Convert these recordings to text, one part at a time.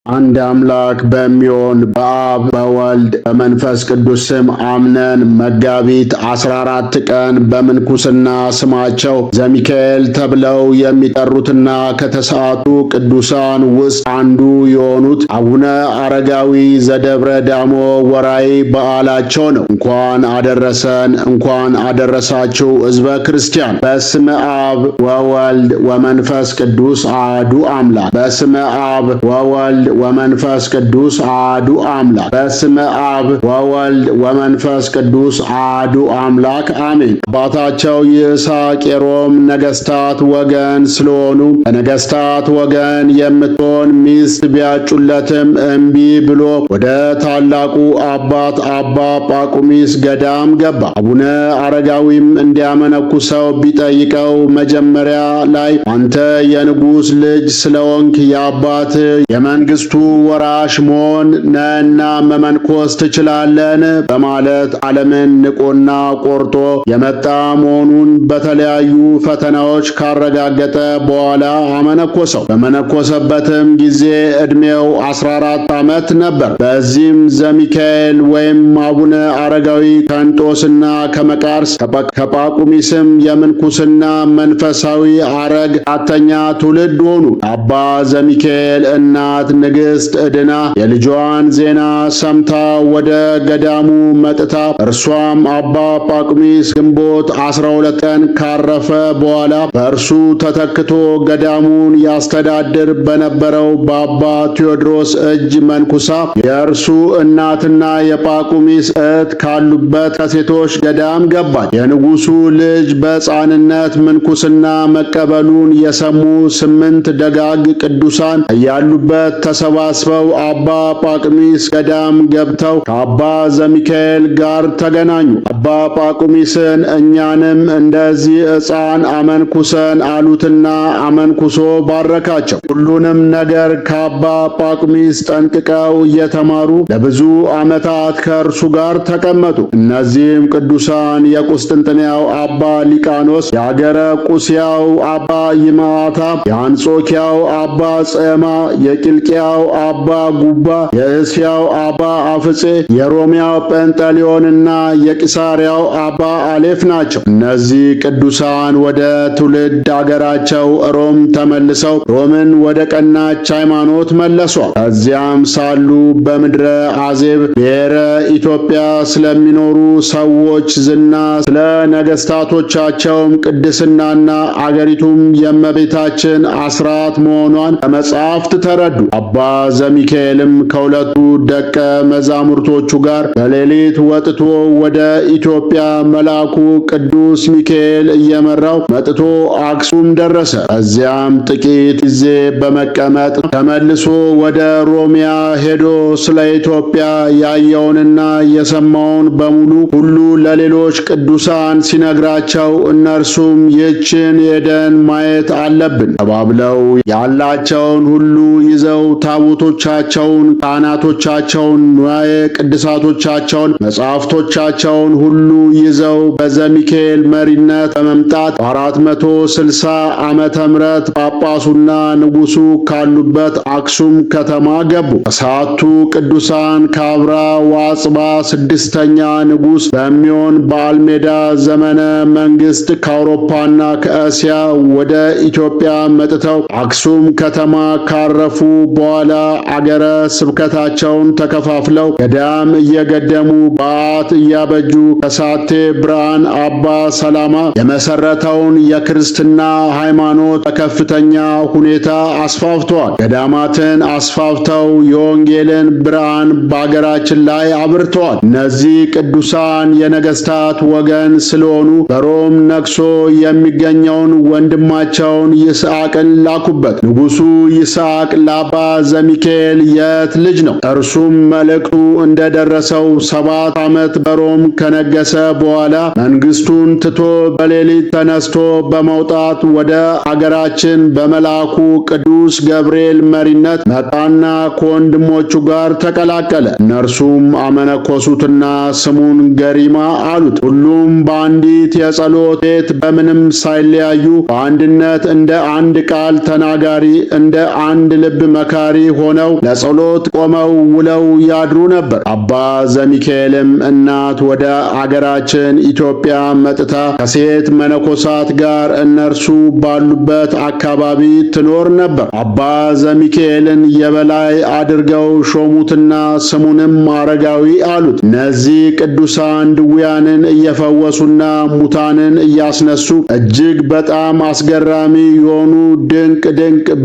አንድ አምላክ በሚሆን በአብ በወልድ በመንፈስ ቅዱስ ስም አምነን መጋቢት 14 ቀን በምንኩስና ስማቸው ዘሚካኤል ተብለው የሚጠሩትና ከተሰዓቱ ቅዱሳን ውስጥ አንዱ የሆኑት አቡነ አረጋዊ ዘደብረ ዳሞ ወራይ በዓላቸው ነው። እንኳን አደረሰን፣ እንኳን አደረሳችሁ ሕዝበ ክርስቲያን። በስመ አብ ወወልድ ወመንፈስ ቅዱስ አሐዱ አምላክ። በስመ አብ ወወልድ ወመንፈስ ቅዱስ አሐዱ አምላክ። በስመ አብ ወወልድ ወመንፈስ ቅዱስ አሐዱ አምላክ አሜን። አባታቸው ይስሐቅ የሮም ነገሥታት ወገን ስለሆኑ ከነገሥታት ወገን የምትሆን ሚስት ቢያጩለትም እምቢ ብሎ ወደ ታላቁ አባት አባ ጳቁሚስ ገዳም ገባ። አቡነ አረጋዊም እንዲያመነኩሰው ቢጠይቀው መጀመሪያ ላይ አንተ የንጉሥ ልጅ ስለሆንክ የአባት የመንግሥቱ ወራሽ መሆን ነህና መመንኮስ ትችላለን በማለት ዓለምን ንቆና ቆርጦ የመጣ መሆኑን በተለያዩ ፈተናዎች ካረጋገጠ በኋላ አመነኮሰው። በመነኮሰበትም ጊዜ ዕድሜው 14 ዓመት ነበር። በዚህም ዘሚካኤል ወይም አቡነ አረጋዊ ከእንጦስና ከመቃርስ ከጳቁሚስም የምንኩስና መንፈሳዊ አረግ አራተኛ ትውልድ ሆኑ። አባ ዘሚካኤል እናት ንግሥት ዕድና የልጇን ዜና ሰምታ ወደ ገዳሙ መጥታ እርሷም አባ ጳቁሚስ ግንቦት 12 ቀን ካረፈ በኋላ በእርሱ ተተክቶ ገዳሙን ያስተዳድር በነበረው በአባ ቴዎድሮስ እጅ መንኩሳ የእርሱ እናትና የጳቁሚስ እህት ካሉበት ከሴቶች ገዳም ገባች። የንጉሡ ልጅ በሕፃንነት ምንኩስና መቀበሉን የሰሙ 8 ደጋግ ቅዱሳን ያሉበት ተሰባስበው አባ ጳቁሚስ ገዳም ገብተው ከአባ ዘሚካኤል ጋር ተገናኙ። አባ ጳቁሚስን እኛንም እንደዚህ ሕፃን አመንኩሰን አሉትና አመንኩሶ ባረካቸው። ሁሉንም ነገር ከአባ ጳቁሚስ ጠንቅቀው እየተማሩ ለብዙ ዓመታት ከእርሱ ጋር ተቀመጡ። እነዚህም ቅዱሳን የቁስጥንጥንያው አባ ሊቃኖስ፣ የአገረ ቁስያው አባ ይማታ፣ የአንጾኪያው አባ ጼማ፣ የቂልቅያው አባ ጉባ፣ የእስያው አባ አፍጼ፣ የሮሚያው ጴንጠሊዮንና የቂሳሪያው አባ አሌፍ ናቸው። እነዚህ ቅዱሳን ወደ ትውልድ አገራቸው ሮም ተመልሰው ሮምን ወደ ቀናች ሃይማኖት መለሷል። ከዚያም ሳሉ በምድረ አዜብ ብሔረ ኢትዮጵያ ስለሚኖሩ ሰዎች ዝና፣ ስለ ነገሥታቶቻቸውም ቅድስናና አገሪቱም የእመቤታችን አስራት መሆኗን ከመጻሕፍት ተረዱ። አባ ዘሚካኤልም ከሁለቱ ደቀ መዛሙርቶቹ ጋር በሌሊት ወጥቶ ወደ ኢትዮጵያ መልአኩ ቅዱስ ሚካኤል እየመራው መጥቶ አክሱም ደረሰ። ከዚያም ጥቂት ጊዜ በመቀመጥ ተመልሶ ወደ ሮሚያ ሄዶ ስለ ኢትዮጵያ ያየውንና የሰማውን በሙሉ ሁሉ ለሌሎች ቅዱሳን ሲነግራቸው እነርሱም ይህችን ሄደን ማየት አለብን ተባብለው ያላቸውን ሁሉ ይዘው ታቦቶቻቸውን፣ ካህናቶቻቸውን፣ ንዋየ ቅድሳቶቻቸውን፣ መጻሕፍቶቻቸውን ሁሉ ይዘው በዘሚካኤል መሪነት በመምጣት በ460 ዓመተ ምህረት ጳጳሱና ንጉሡ ካሉበት አክሱም ከተማ ገቡ። ከሰዓቱ ቅዱሳን ካብራ ዋጽባ 6ኛ ንጉሥ በሚሆን በአልሜዳ ዘመነ መንግሥት ከአውሮፓና ከእስያ ወደ ኢትዮጵያ መጥተው አክሱም ከተማ ካረፉ በኋላ አገረ ስብከታቸውን ተከፋፍለው ገዳም እየገደሙ በዓት እያበጁ ከሳቴ ብርሃን አባ ሰላማ የመሰረተውን የክርስትና ሃይማኖት በከፍተኛ ሁኔታ አስፋፍተዋል። ገዳማትን አስፋፍተው የወንጌልን ብርሃን በአገራችን ላይ አብርተዋል። እነዚህ ቅዱሳን የነገሥታት ወገን ስለሆኑ በሮም ነግሶ የሚገኘውን ወንድማቸውን ይስሐቅን ላኩበት። ንጉሡ ይስሐቅ ለአባ ዘሚካኤል የት ልጅ ነው። እርሱም መልእክቱ እንደደረሰው 7 ዓመት በሮም ከነገሰ በኋላ መንግስቱን ትቶ በሌሊት ተነስቶ በመውጣት ወደ አገራችን በመልአኩ ቅዱስ ገብርኤል መሪነት መጣና ከወንድሞቹ ጋር ተቀላቀለ። እነርሱም አመነኮሱትና ስሙን ገሪማ አሉት። ሁሉም በአንዲት የጸሎት ቤት በምንም ሳይለያዩ በአንድነት እንደ አንድ ቃል ተናጋሪ እንደ አንድ ልብ መካሪ አዳሪ ሆነው ለጸሎት ቆመው ውለው ያድሩ ነበር። አባ ዘሚካኤልም እናት ወደ አገራችን ኢትዮጵያ መጥታ ከሴት መነኮሳት ጋር እነርሱ ባሉበት አካባቢ ትኖር ነበር። አባ ዘሚካኤልን የበላይ አድርገው ሾሙትና ስሙንም አረጋዊ አሉት። እነዚህ ቅዱሳን ድውያንን እየፈወሱና ሙታንን እያስነሱ እጅግ በጣም አስገራሚ የሆኑ ድንቅ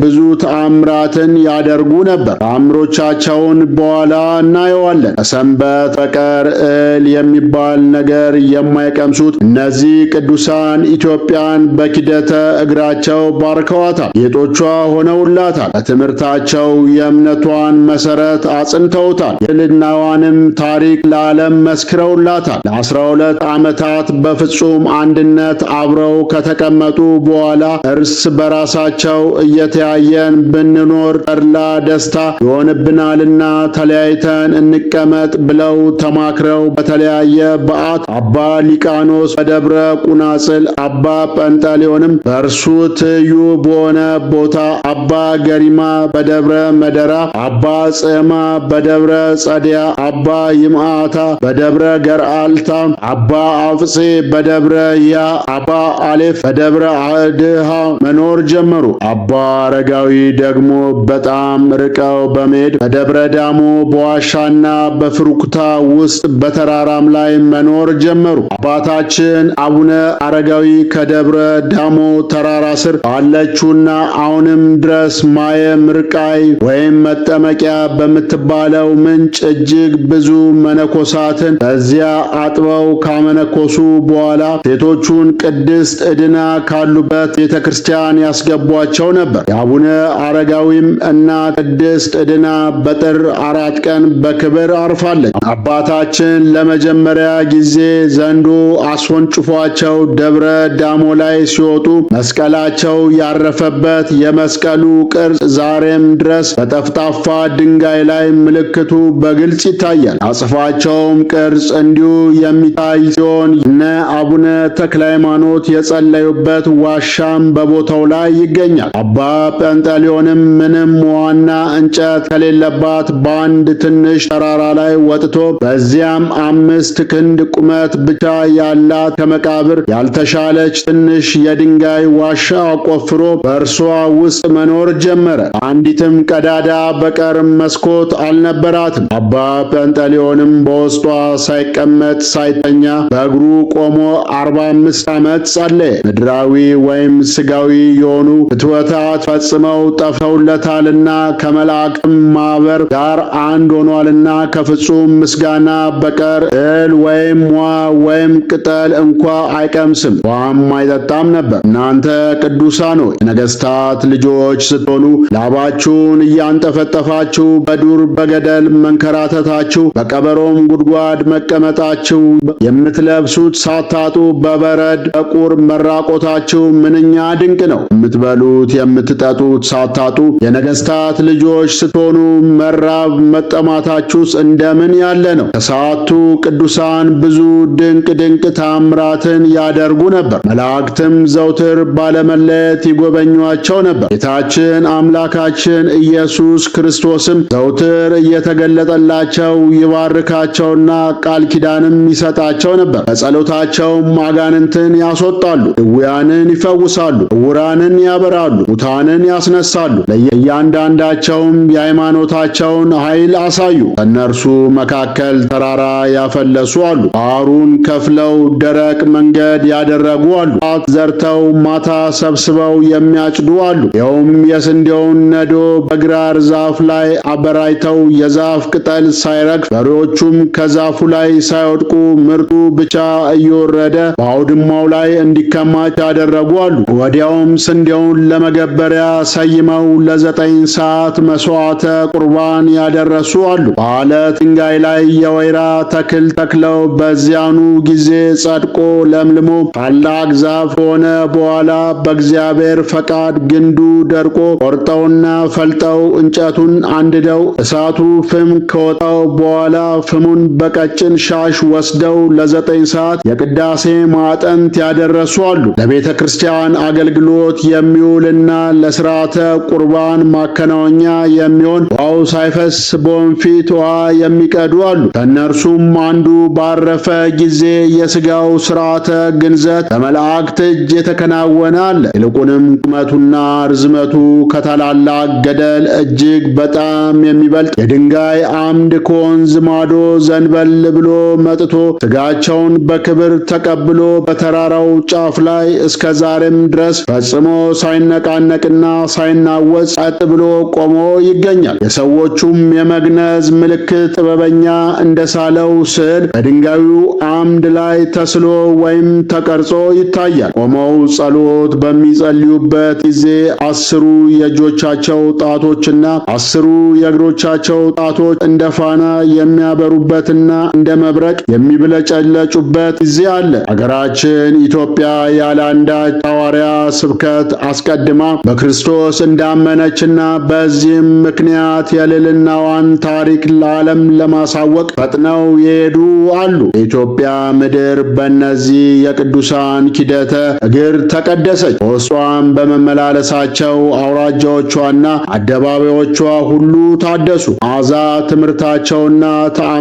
ብዙ ተአምራትን ያደርጉ ነበር። ተአምሮቻቸውን በኋላ እናየዋለን። ከሰንበት በቀር እህል የሚባል ነገር የማይቀምሱት እነዚህ ቅዱሳን ኢትዮጵያን በኪደተ እግራቸው ባርከዋታል። ጌጦቿ ሆነውላታል። ለትምህርታቸው የእምነቷን መሰረት አጽንተውታል። የልዕልናዋንም ታሪክ ለዓለም መስክረውላታል። ለ12 ዓመታት በፍጹም አንድነት አብረው ከተቀመጡ በኋላ እርስ በራሳቸው እየተያየን ብንኖር ተድላ ደስታ ይሆንብናልና ተለያይተን እንቀመጥ ብለው ተማክረው በተለያየ በዓት አባ ሊቃኖስ በደብረ ቁናጽል፣ አባ ጰንጠሌዎንም በእርሱ ትይዩ በሆነ ቦታ፣ አባ ገሪማ በደብረ መደራ፣ አባ ጽማ በደብረ ጸዲያ፣ አባ ይምዓታ በደብረ ገርአልታ፣ አባ አፍጼ በደብረ ያ፣ አባ አሌፍ በደብረ አድሃ መኖር ጀመሩ። አባ አረጋዊ ደግሞ በጣም ርቀው በመሄድ በደብረ ዳሞ በዋሻና በፍሩክታ ውስጥ በተራራም ላይ መኖር ጀመሩ። አባታችን አቡነ አረጋዊ ከደብረ ዳሞ ተራራ ስር ባለችውና አሁንም ድረስ ማየ ምርቃይ ወይም መጠመቂያ በምትባለው ምንጭ እጅግ ብዙ መነኮሳትን በዚያ አጥበው ካመነኮሱ በኋላ ሴቶቹን ቅድስት ዕድና ካሉበት ቤተ ክርስቲያን ያስገቧቸው ነበር። የአቡነ አረጋዊም እናት ቅድስት ዕድና በጥር 4 ቀን በክብር አርፋለች። አባታችን ለመጀመሪያ ጊዜ ዘንዶ አስወንጭፏቸው ደብረ ዳሞ ላይ ሲወጡ መስቀላቸው ያረፈበት የመስቀሉ ቅርጽ ዛሬም ድረስ በጠፍጣፋ ድንጋይ ላይ ምልክቱ በግልጽ ይታያል። አጽፋቸውም ቅርጽ እንዲሁ የሚታይ ሲሆን እነ አቡነ ተክለ ሃይማኖት የጸለዩበት ዋሻም በቦታው ላይ ይገኛል። አባ ጰንጠሌዎንም ምንም ዋና እንጨት ከሌለባት በአንድ ትንሽ ተራራ ላይ ወጥቶ በዚያም 5 ክንድ ቁመት ብቻ ያላት ከመቃብር ያልተሻለች ትንሽ የድንጋይ ዋሻ ቆፍሮ በእርሷ ውስጥ መኖር ጀመረ። አንዲትም ቀዳዳ በቀር መስኮት አልነበራትም። አባ ጰንጠሌዎንም በውስጧ ሳይቀመጥ ሳይተኛ በእግሩ ቆሞ 45 ዓመት ጸለየ። ምድራዊ ወይም ስጋዊ የሆኑ ፍትወታት ፈጽመው ጠፍተውለታልና ከመላእክትም ማህበር ጋር አንድ ሆኗልና ከፍጹም ምስጋና በቀር እህል ወይም ውሃ ወይም ቅጠል እንኳ አይቀምስም፣ ውሃም አይጠጣም ነበር። እናንተ ቅዱሳን ሆይ የነገሥታት ልጆች ስትሆኑ ላባችሁን እያንጠፈጠፋችሁ በዱር በገደል መንከራተታችሁ በቀበሮም ጉድጓድ መቀመጣችሁ የምትለብሱት ሳታጡ በበረድ በቁር መራቆታችሁ ምንኛ ድንቅ ነው። የምትበሉት የምትጠጡት ሳታጡ የነገሥታት ልጆች ስትሆኑ መራብ መጠማታችሁስ እንደምን ያለ ነው። ከሰዓቱ ቅዱሳን ብዙ ድንቅ ታምራትን ያደርጉ ነበር። መላእክትም ዘውትር ባለመለየት ይጎበኟቸው ነበር። ጌታችን አምላካችን ኢየሱስ ክርስቶስም ዘውትር እየተገለጠላቸው ይባርካቸውና ቃል ኪዳንም ይሰጣቸው ነበር። በጸሎታቸውም አጋንንትን ያስወጣሉ፣ ድውያንን ይፈውሳሉ፣ ዕውራንን ያበራሉ፣ ሙታንን ያስነሳሉ። ለእያንዳንዳቸውም የሃይማኖታቸውን ኃይል አሳዩ። ከእነርሱ መካከል ተራራ ያፈለሱ አሉ። ባህሩን ከፍለው ደረቅ መንገድ ያደረጉ አሉ። ጧት ዘርተው ማታ ሰብስበው የሚያጭዱ አሉ። ይኸውም የስንዴውን ነዶ በግራር ዛፍ ላይ አበራይተው የዛፍ ቅጠል ሳይረግፍ በሬዎቹም ከዛፉ ላይ ሳይወድቁ ምርቱ ብቻ እየወረደ በአውድማው ላይ እንዲከማች ያደረጉ አሉ። ወዲያውም ስንዴውን ለመገበሪያ ሰይመው ለ9 ሰዓት መስዋዕተ ቁርባን ያደረሱ አሉ። በዓለት ድንጋይ ላይ የወይራ ተክል ተክለው በዚያኑ ጊዜ ጸድቆ ለምልሞ ታላቅ ዛፍ ሆነ። በኋላ በእግዚአብሔር ፈቃድ ግንዱ ደርቆ ቆርጠውና ፈልጠው እንጨቱን አንድደው እሳቱ ፍም ከወጣው በኋላ ፍሙን በቀጭን ሻሽ ወስደው ለ9 ሰዓት የቅዳሴ ማዕጠንት ያደረሱ አሉ። ለቤተ ክርስቲያን አገልግሎት የሚውልና ለሥርዓተ ቁርባን ማከናወን መወኛ የሚሆን ውሃው ሳይፈስ በወንፊት ውሃ የሚቀዱ አሉ። ከእነርሱም አንዱ ባረፈ ጊዜ የሥጋው ሥርዓተ ግንዘት በመላእክት እጅ የተከናወነ አለ። ይልቁንም ቁመቱና ርዝመቱ ከታላላቅ ገደል እጅግ በጣም የሚበልጥ የድንጋይ አምድ ከወንዝ ማዶ ዘንበል ብሎ መጥቶ ሥጋቸውን በክብር ተቀብሎ በተራራው ጫፍ ላይ እስከ ዛሬም ድረስ ፈጽሞ ሳይነቃነቅና ሳይናወጽ ጸጥ ብሎ ቆሞ ይገኛል። የሰዎቹም የመግነዝ ምልክት ጥበበኛ እንደሳለው ስዕል በድንጋዩ አምድ ላይ ተስሎ ወይም ተቀርጾ ይታያል። ቆመው ጸሎት በሚጸልዩበት ጊዜ 10 የእጆቻቸው ጣቶችና 10 የእግሮቻቸው ጣቶች እንደ ፋና የሚያበሩበትና እንደ መብረቅ የሚብለጨለጩበት ጊዜ አለ። አገራችን ኢትዮጵያ ያለ አንዳች ሐዋርያ ስብከት አስቀድማ በክርስቶስ እንዳመነችና በዚህም ምክንያት የልዕልናዋን ታሪክ ለዓለም ለማሳወቅ ፈጥነው የሄዱ አሉ። የኢትዮጵያ ምድር በእነዚህ የቅዱሳን ኪደተ እግር ተቀደሰች። በውስጧም በመመላለሳቸው አውራጃዎቿና አደባባዮቿ ሁሉ ታደሱ። መዓዛ ትምህርታቸውና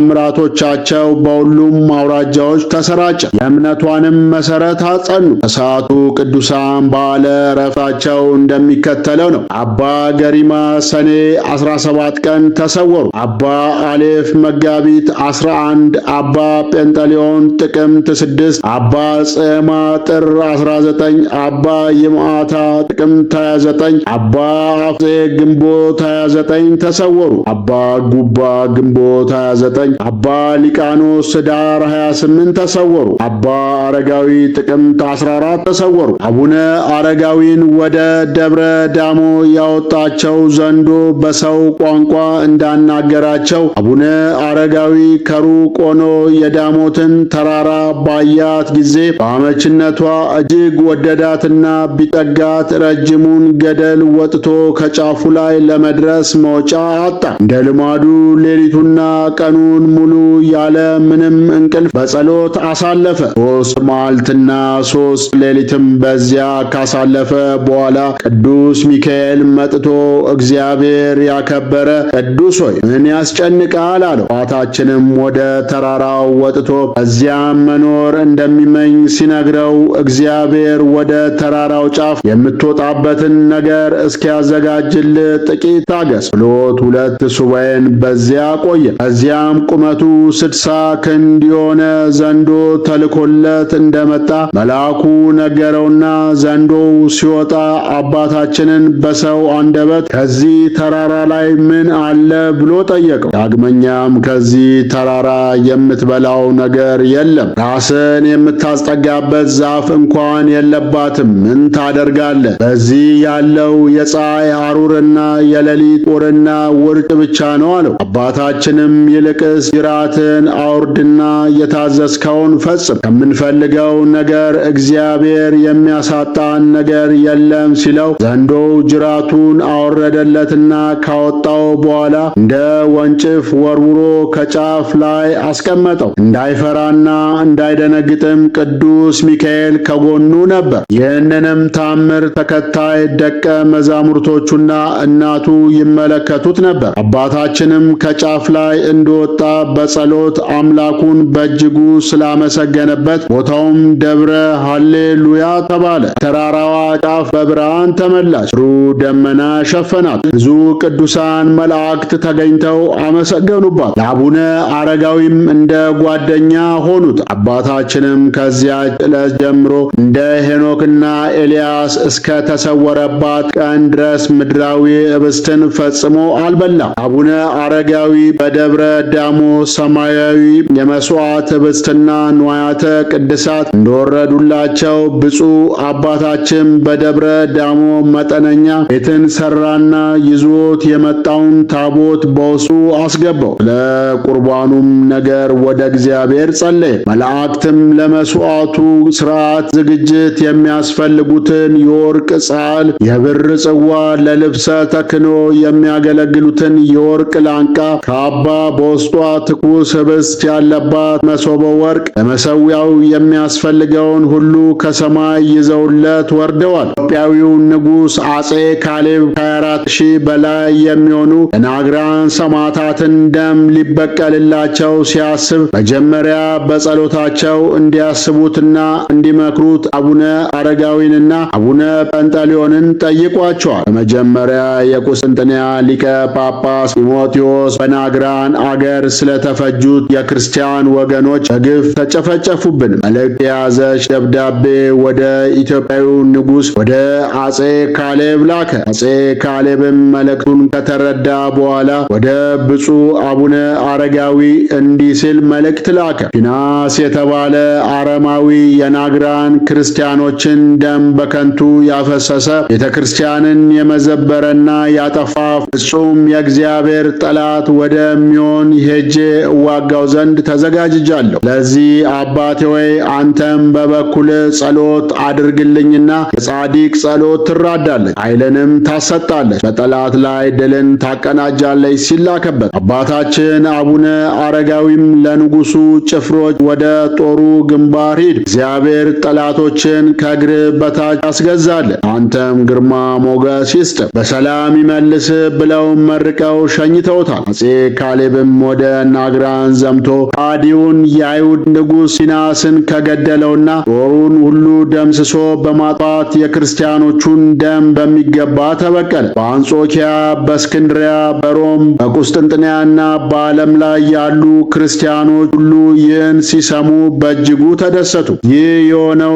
ተአምራቶቻቸው በሁሉም አውራጃዎች ተሰራጨ። የእምነቷንም መሠረት አጸኑ። ከሰዓቱ ቅዱሳን በዓለ ዕረፍታቸው እንደሚከተለው ነው። አባ ገሪማ ሰኔ 17 ቀን ተሰወሩ። አባ አሌፍ መጋቢት 11፣ አባ ጴንጠሌዎን ጥቅምት 6፣ አባ ጽማ ጥር 19፣ አባ ይምዓታ ጥቅምት 29፣ አባ አፍጼ ግንቦት 29 ተሰወሩ። አባ ጉባ ግንቦት 29፣ አባ ሊቃኖስ ኅዳር 28 ተሰወሩ። አባ አረጋዊ ጥቅምት 14 ተሰወሩ። አቡነ አረጋዊን ወደ ደብረ ዳሞ ያወጣቸው ዘንዶ በሰው ቋንቋ እንዳናገራቸው አቡነ አረጋዊ ከሩቅ ሆኖ የዳሞትን ተራራ ባያት ጊዜ በአመችነቷ እጅግ ወደዳትና ቢጠጋት ረጅሙን ገደል ወጥቶ ከጫፉ ላይ ለመድረስ መውጫ አጣ። እንደ ልማዱ ሌሊቱና ቀኑን ሙሉ ያለ ምንም እንቅልፍ በጸሎት አሳለፈ። 3 መዓልትና 3 ሌሊትም በዚያ ካሳለፈ በኋላ ቅዱስ ሚካኤል መጥቶ እግዚአብሔር ያከበረ ቅዱስ ሆይ ምን ያስጨንቃል አለው። አባታችንም ወደ ተራራው ወጥቶ በዚያም መኖር እንደሚመኝ ሲነግረው እግዚአብሔር ወደ ተራራው ጫፍ የምትወጣበትን ነገር እስኪያዘጋጅልህ ጥቂት ታገስ ብሎት 2 ሱባዔን በዚያ ቆየ። ከዚያም ቁመቱ 60 ክንድ የሆነ ዘንዶ ተልኮለት እንደመጣ መልአኩ ነገረውና ዘንዶው ሲወጣ አባታችንን በሰው አንደበት ከዚህ ተራራ ላይ ምን አለ ብሎ ጠየቀው። ዳግመኛም ከዚህ ተራራ የምትበላው ነገር የለም፣ ራስን የምታስጠጋበት ዛፍ እንኳን የለባትም፣ ምን ታደርጋለህ? በዚህ ያለው የፀሐይ ሐሩርና የሌሊት ቁርና ውርጭ ብቻ ነው አለው። አባታችንም ይልቅስ ጅራትን አውርድና የታዘዝከውን ፈጽም፣ ከምንፈልገው ነገር እግዚአብሔር የሚያሳጣን ነገር የለም ሲለው ዘንዶው ጅራቱን አወረደለትና ካወጣው በኋላ እንደ ወንጭፍ ወርውሮ ከጫፍ ላይ አስቀመጠው። እንዳይፈራና እንዳይደነግጥም ቅዱስ ሚካኤል ከጎኑ ነበር። ይህንንም ታምር ተከታይ ደቀ መዛሙርቶቹና እናቱ ይመለከቱት ነበር። አባታችንም ከጫፍ ላይ እንደወጣ በጸሎት አምላኩን በእጅጉ ስላመሰገነበት ቦታውም ደብረ ሃሌሉያ ተባለ። ተራራዋ ጫፍ በብርሃን ተመላች፣ ጥሩ ደመና ሸፈናት። ብዙ ቅዱሳን መላእክት ተገኝተው አመሰገኑባት። ለአቡነ አረጋዊም እንደ ጓደኛ ሆኑት። አባታችንም ከዚያች ዕለት ጀምሮ እንደ ሄኖክና ኤልያስ እስከ ተሰወረባት ቀን ድረስ ምድራዊ ኅብስትን ፈጽሞ አልበላም። አቡነ አረጋዊ በደብረ ዳሞ ሰማያዊ የመሥዋዕት ኅብስትና ንዋያተ ቅድሳት እንደወረዱላቸው ብፁዕ አባታችን በደብረ ዳሞ መጠነኛ ቤትን ሠራና ይዞት የመጣውን ታቦት በውስጡ አስገባው። ለቁርባኑም ነገር ወደ እግዚአብሔር ጸለየ። መላእክትም ለመሥዋዕቱ ሥርዓት ዝግጅት የሚያስፈልጉትን የወርቅ ጻል፣ የብር ጽዋ፣ ለልብሰ ተክህኖ የሚያገለግሉትን የወርቅ ላንቃ፣ ካባ፣ በውስጧ ትኩስ ኅብስት ያለባት መሶበ ወርቅ፣ ለመሠዊያው የሚያስፈልገውን ሁሉ ከሰማይ ይዘውለት ወርደዋል። ኢትዮጵያዊው ንጉሥ አጼ ካሌብ ከ24 ሺህ በላይ የሚሆኑ የናግራን ሰማዕታትን ደም ሊበቀልላቸው ሲያስብ መጀመሪያ በጸሎታቸው እንዲያስቡትና እንዲመክሩት አቡነ አረጋዊንና አቡነ ጰንጠሌዎንን ጠይቋቸዋል። በመጀመሪያ የቁስጥንጥንያ ሊቀ ጳጳስ ጢሞቴዎስ በናግራን አገር ስለተፈጁት የክርስቲያን ወገኖች በግፍ ተጨፈጨፉብን መልእክት የያዘች ደብዳቤ ወደ ኢትዮጵያዊው ንጉሥ ወደ አጼ ካሌብ ላከ። አጼ ካሌብም መልእክቱን ከተረዳ በኋላ ወደ ብፁዕ አቡነ አረጋዊ እንዲህ ሲል መልእክት ላከ። ፊናስ የተባለ አረማዊ የናግራን ክርስቲያኖችን ደም በከንቱ ያፈሰሰ ቤተ ክርስቲያንን የመዘበረና ያጠፋ ፍጹም የእግዚአብሔር ጠላት ወደሚሆን ሄጄ እዋጋው ዘንድ ተዘጋጅጃለሁ። ለዚህ አባቴ ወይ አንተም በበኩል ጸሎት አድርግልኝና የጻድቅ ጸሎት ትራዳለች፣ ኃይልንም ታሰጣለች፣ በጠላት ላይ ድልን ታቀናጃለች ሲል ላከበት። አባታችን አቡነ አረጋዊም ለንጉሡ ጭፍሮች ወደ ጦሩ ግንባር ሂድ፣ እግዚአብሔር ጠላቶችን ከእግር በታች ያስገዛልን፣ አንተም ግርማ ሞገስ ይስጥ፣ በሰላም ይመልስ ብለው መርቀው ሸኝተውታል። አጼ ካሌብም ወደ ናግራን ዘምቶ አዲውን የአይሁድ ንጉሥ ፊናስን ከገደለውና ጦሩን ሁሉ ደምስሶ በማጥፋት የክርስቲያኖቹን ደም በሚገባ ተበቀለ። በአንጾኪያ፣ በእስክንድሪያ፣ በሮም፣ በቁስጥንጥንያና በዓለም ላይ ያሉ ክርስቲያኖች ሁሉ ይህን ሲሰሙ በእጅጉ ተደሰቱ። ይህ የሆነው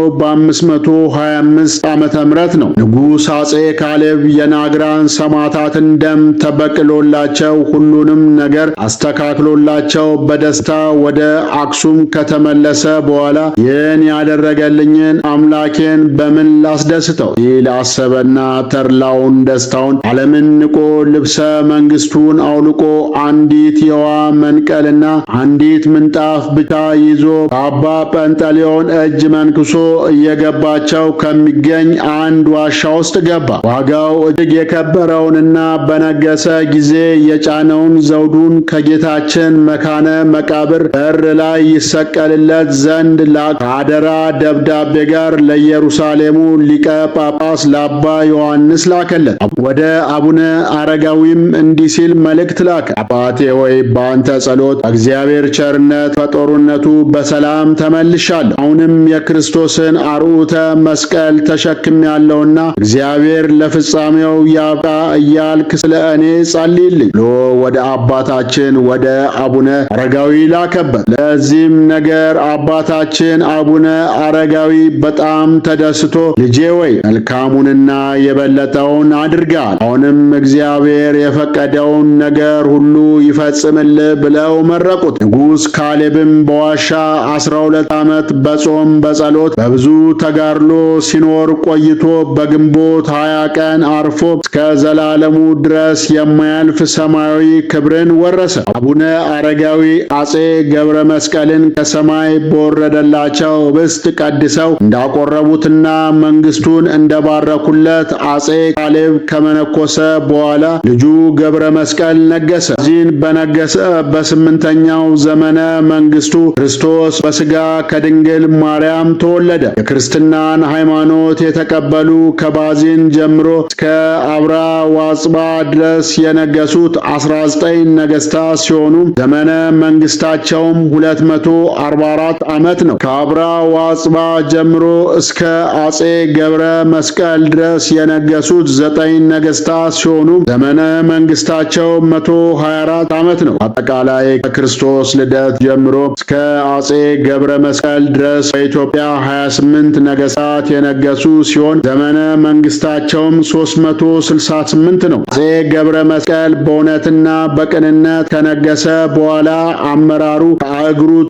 በ525 ዓመተ ምህረት ነው። ንጉሥ አጼ ካሌብ የናግራን ሰማዕታትን ደም ተበቅሎላቸው ሁሉንም ነገር አስተካክሎላቸው በደስታ ወደ አክሱም ከተመለሰ በኋላ ይህን ያደረገልኝን አምላኬን በምን ላስደስተው ሲል አሰበና ተድላውን ደስታውን ዓለምን ንቆ ልብሰ መንግስቱን አውልቆ አንዲት የውሃ መንቀልና አንዲት ምንጣፍ ብቻ ይዞ በአባ ጰንጠሌዎን እጅ መንክሶ እየገባቸው ከሚገኝ አንድ ዋሻ ውስጥ ገባ። ዋጋው እጅግ የከበረውንና በነገሰ ጊዜ የጫነውን ዘውዱን ከጌታችን መካነ መቃብር በር ላይ ይሰቀልለት ዘንድ ከአደራ ደብዳቤ ጋር ለኢየሩሳሌሙ ሊቀ ጳጳስ ለአባ ዮሐንስ ላከለት። ወደ አቡነ አረጋዊም እንዲህ ሲል መልእክት ላከ። አባቴ ሆይ በአንተ ጸሎት እግዚአብሔር ቸርነት ከጦርነቱ በሰላም ተመልሻለሁ። አሁንም የክርስቶስን አርዑተ መስቀል ተሸክሜያለሁና እግዚአብሔር ለፍጻሜው ያብቃ እያልክ ስለ እኔ ጸልይልኝ ብሎ ወደ አባታችን ወደ አቡነ አረጋዊ ላከበት። ለዚህም ነገር አባታችን አቡነ አረጋዊ በጣም ተደስቶ ልጄ ወይ መልካሙንና የበለጠውን አድርጋል፣ አሁንም እግዚአብሔር የፈቀደውን ነገር ሁሉ ይፈጽምልህ ብለው መረቁት። ንጉሥ ካሌብም በዋሻ 12 ዓመት በጾም በጸሎት በብዙ ተጋድሎ ሲኖር ቆይቶ በግንቦት 20 ቀን አርፎ እስከ ዘላለሙ ድረስ የማያልፍ ሰማያዊ ክብርን ወረሰ። አቡነ አረጋዊ አጼ ገብረ መስቀልን ከሰማይ በወረደላቸው ኅብስት ቀድሰው እንዳቆረቡትና መንግስቱን እንደባረኩለት አጼ ካሌብ ከመነኮሰ በኋላ ልጁ ገብረ መስቀል ነገሰ። እዚህን በነገሰ በ8ኛው ዘመነ መንግስቱ ክርስቶስ በሥጋ ከድንግል ማርያም ተወለደ። የክርስትናን ሃይማኖት የተቀበሉ ከባዚን ጀምሮ እስከ አብራ ዋጽባ ድረስ የነገሱት 19 ነገስታት ሲሆኑ ዘመነ መንግስታቸውም 244 ዓመት ነው። ከአብራ ዋጽባ ጀምሮ እስከ አጼ ገብረ መስቀል ድረስ የነገሱት 9 ነገስታት ሲሆኑ ዘመነ መንግስታቸው 124 ዓመት ነው። አጠቃላይ ከክርስቶስ ልደት ጀምሮ እስከ አጼ ገብረ መስቀል ድረስ በኢትዮጵያ 28 ነገስታት የነገሱ ሲሆን ዘመነ መንግስታቸውም 368 ነው። አጼ ገብረ መስቀል በእውነትና በቅንነት ከነገሰ በኋላ አመራሩ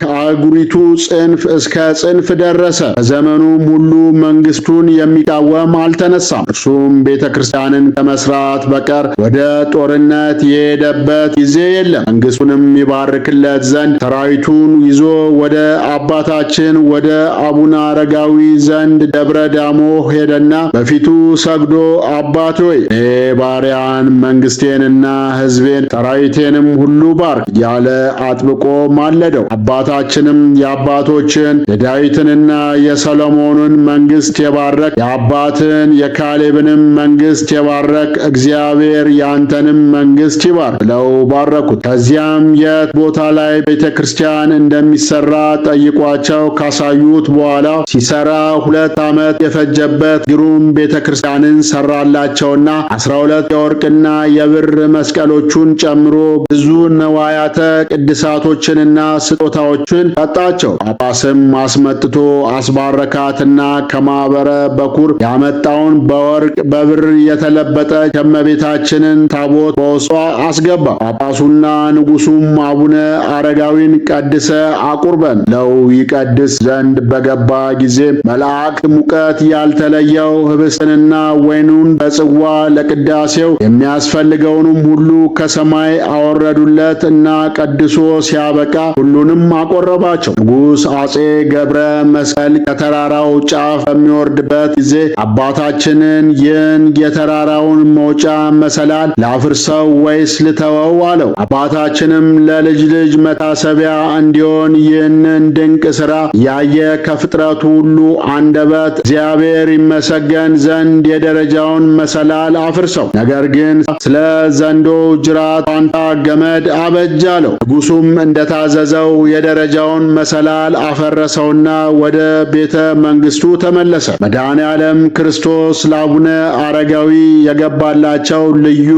ከአህጉሪቱ ጽንፍ እስከ ጽንፍ ደረሰ። በዘመኑም ሁሉ መንግስቱን የሚቃወም አልተነሳም። እርሱም ቤተ ክርስቲያንን ከመስራት በቀር ወደ ጦርነት የሄደበት ጊዜ የለም። መንግስቱንም ይባርክለት ዘንድ ሰራዊቱን ይዞ ወደ አባታችን ወደ አቡነ አረጋዊ ዘንድ ደብረ ዳሞ ሄደና በፊቱ ሰግዶ አባት ሆይ እኔ ባሪያን መንግስቴንና ሕዝቤን ሰራዊቴንም ሁሉ ባርክ ያለ አጥብቆ ማለደው። አባታችንም የአባቶችን የዳዊትንና የሰሎሞንን መንግስት የባረክ የአባትን የካሌብንም መንግስት የባረክ ተባረክ፣ እግዚአብሔር ያንተንም መንግሥት ይባርክ ብለው ባረኩት። ከዚያም የት ቦታ ላይ ቤተ ክርስቲያን እንደሚሰራ ጠይቋቸው ካሳዩት በኋላ ሲሰራ 2 ዓመት የፈጀበት ግሩም ቤተ ክርስቲያንን ሰራላቸውና 12 የወርቅና የብር መስቀሎቹን ጨምሮ ብዙ ነዋያተ ቅድሳቶችንና ስጦታዎችን ሰጣቸው። ጳጳስም አስመጥቶ አስባረካትና ከማኅበረ በኩር ያመጣውን በወርቅ በብር የተለበጠ የእመቤታችንን ታቦት በውስጧ አስገባ። ጳጳሱና ንጉሡም አቡነ አረጋዊን ቀድሰ አቁርበን ለው ይቀድስ ዘንድ በገባ ጊዜ መልአክ ሙቀት ያልተለየው ኅብስትንና ወይኑን በጽዋ ለቅዳሴው የሚያስፈልገውንም ሁሉ ከሰማይ አወረዱለት እና ቀድሶ ሲያበቃ ሁሉንም አቆረባቸው። ንጉሥ አጼ ገብረ መስቀል ከተራራው ጫፍ በሚወርድበት ጊዜ አባታችንን ይህን የተራራውን መውጫ መሰላል ላፍርሰው ወይስ ልተወው አለው። አባታችንም ለልጅ ልጅ መታሰቢያ እንዲሆን ይህንን ድንቅ ሥራ ያየ ከፍጥረቱ ሁሉ አንደበት እግዚአብሔር ይመሰገን ዘንድ የደረጃውን መሰላል አፍርሰው፣ ነገር ግን ስለ ዘንዶ ጅራት ፋንታ ገመድ አበጅ አለው። ንጉሡም እንደታዘዘው የደረጃውን መሰላል አፈረሰውና ወደ ቤተ መንግሥቱ ተመለሰ። መድኃኔ ዓለም ክርስቶስ ለአቡነ አረጋዊ የገባላቸው ልዩ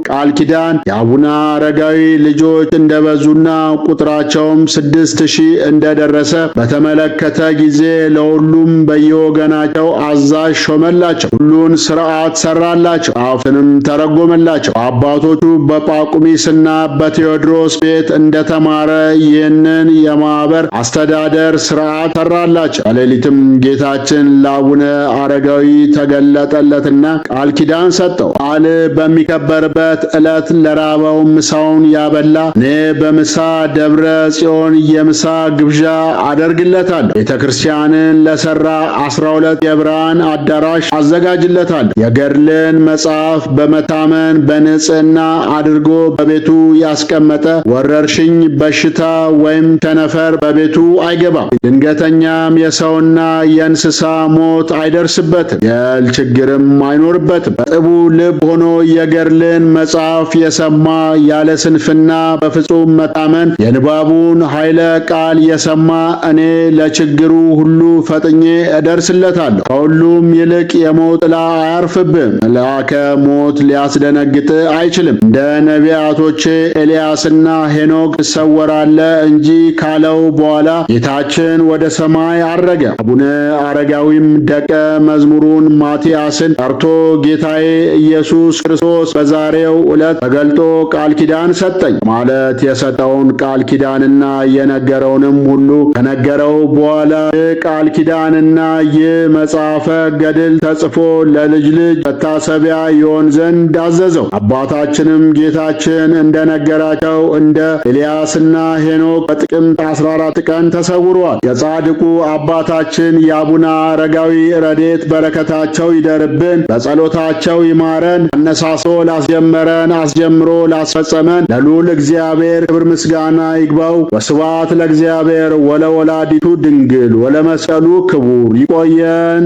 ቃል ኪዳን የአቡነ አረጋዊ ልጆች እንደበዙና ቁጥራቸውም 6000 እንደደረሰ በተመለከተ ጊዜ ለሁሉም በየወገናቸው አዛዥ ሾመላቸው። ሁሉን ሥርዓት ሰራላቸው፣ መጽሐፍትንም ተረጎመላቸው። አባቶቹ በጳቁሚስና በቴዎድሮስ ቤት እንደተማረ ይህንን የማኅበር አስተዳደር ሥርዓት ሰራላቸው። በሌሊትም ጌታችን ለአቡነ አረጋዊ ተገለጠለትና ቃል ኪዳን ሰጠው። በዓል በሚከበርበት ዕለት ለራበው ምሳውን ያበላ እኔ በምሳ ደብረ ጽዮን የምሳ ግብዣ አደርግለታለሁ። ቤተ ክርስቲያንን ለሠራ 12 የብርሃን አዳራሽ አዘጋጅለታለሁ። የገድልን መጽሐፍ በመታመን በንጽሕና አድርጎ በቤቱ ያስቀመጠ ወረርሽኝ በሽታ ወይም ቸነፈር በቤቱ አይገባም። ድንገተኛም የሰውና የእንስሳ ሞት አይደርስበትም። የእህል ችግርም አይኖርበትም። በጥቡ ልብ ሆኖ የገድልን መጽሐፍ የሰማ ያለ ስንፍና በፍጹም መታመን የንባቡን ኃይለ ቃል የሰማ እኔ ለችግሩ ሁሉ ፈጥኜ እደርስለታለሁ። ከሁሉም ይልቅ የሞት ጥላ አያርፍብህም። መልአከ ሞት ሊያስደነግጥ አይችልም። እንደ ነቢያቶቼ ኤልያስና ሄኖክ ትሰወራለህ እንጂ ካለው በኋላ ጌታችን ወደ ሰማይ አረገ። አቡነ አረጋዊም ደቀ መዝሙሩን ማቲያስን ጠርቶ ጌታዬ ኢየሱስ ክርስቶስ በዛሬው ዕለት ተገልጦ ቃል ኪዳን ሰጠኝ ማለት የሰጠውን ቃል ኪዳንና የነገረውንም ሁሉ ከነገረው በኋላ ይህ ቃል ኪዳንና ይህ መጽሐፈ ገድል ተጽፎ ለልጅ ልጅ መታሰቢያ ይሆን ዘንድ አዘዘው። አባታችንም ጌታችን እንደነገራቸው እንደ ኤልያስና ሄኖክ በጥቅምት 14 ቀን ተሰውሯል። የጻድቁ አባታችን የአቡነ አረጋዊ ረድኤት በረከታቸው ይደርብን፣ በጸሎታቸው ይማረን። አነሳሶ ላስጀመረን አስጀምሮ ላስፈጸመን ለልዑል እግዚአብሔር ክብር ምስጋና ይግባው። ወስብሐት ለእግዚአብሔር ወለወላዲቱ ድንግል ወለመስቀሉ ክቡር። ይቆየን።